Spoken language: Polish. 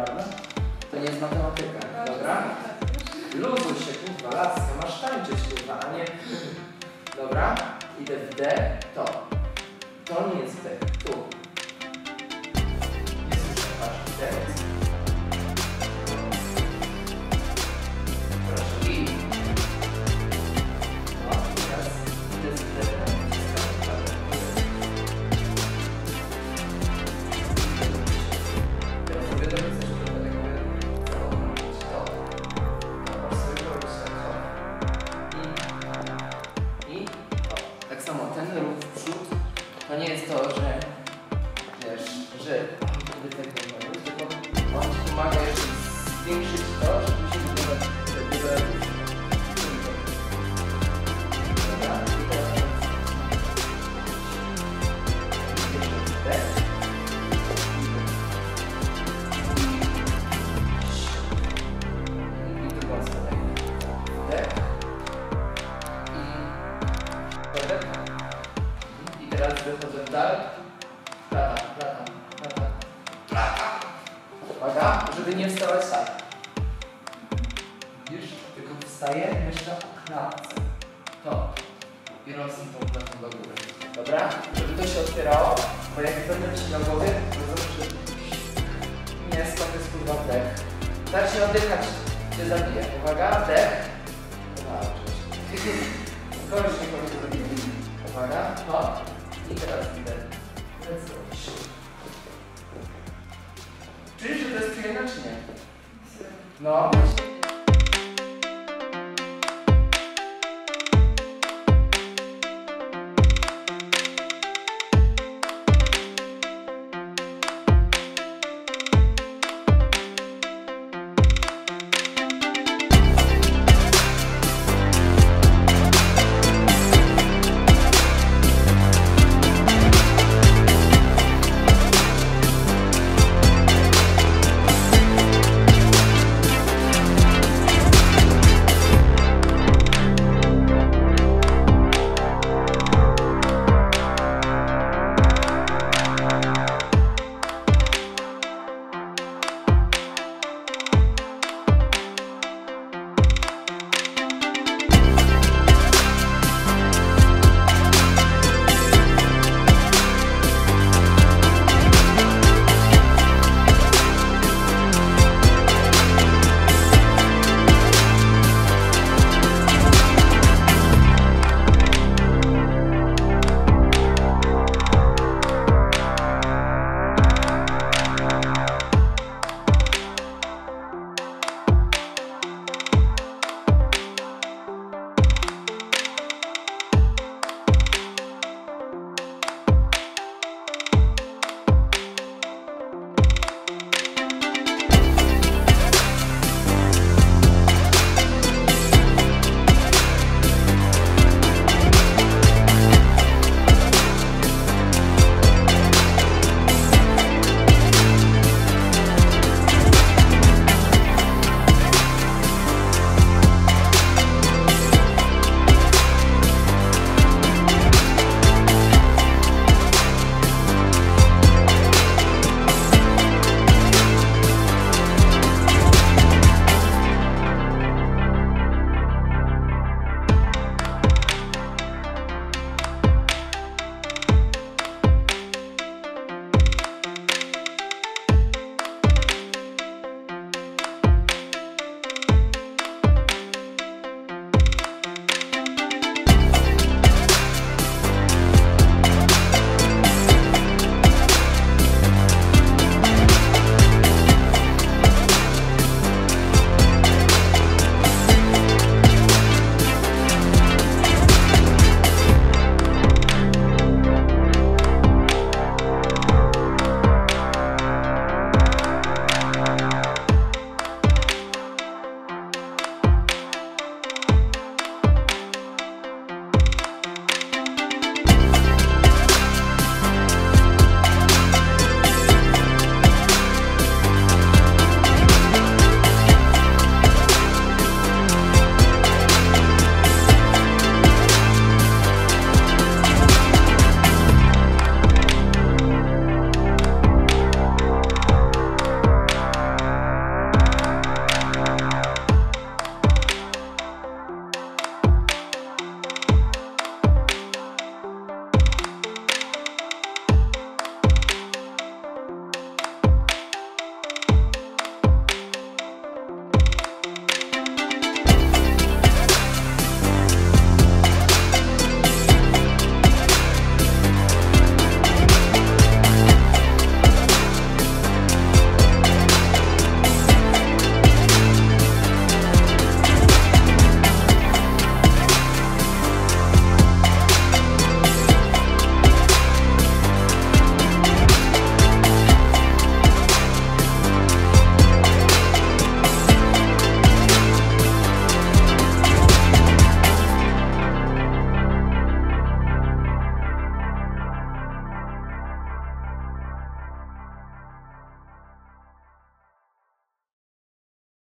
prawda? To nie jest matematyka, dobra? Luzuj się, kurwa, laska, masz tańczyć, kurwa, a nie... Dobra? Idę w D, to. To nie jest D, tu. Jest, patrz, D jest. Proszę, i... No, teraz idę z D. Teraz sobie dowiedzę, że to będę robić to. Dobra, sobie robić to. I o. Tak samo ten ruch w przód to nie jest to, że wiesz, że wtedy tak robisz, tylko on ci pomaga jeszcze zwiększyć to, żeby się wyglądać dobra, i teraz i tu mocno dech i teraz wychodzę w dal. Plata. Uwaga, żeby nie wstawać tak. Widzisz? Tylko wstaję jeszcze o klatce. To. I rosnę tą klatką do góry. Dobra? Żeby to się otwierało, bo jak będę ci na głowie, to zawsze... Nie, skąd jest kurwa wdech. Tak się oddychać cię zabije. Uwaga, wdech. Kogoś nie powinien zrobić. Uwaga, to. I teraz idę. Zrobić. Czujesz, że to jest przyjemne, czy nie? No.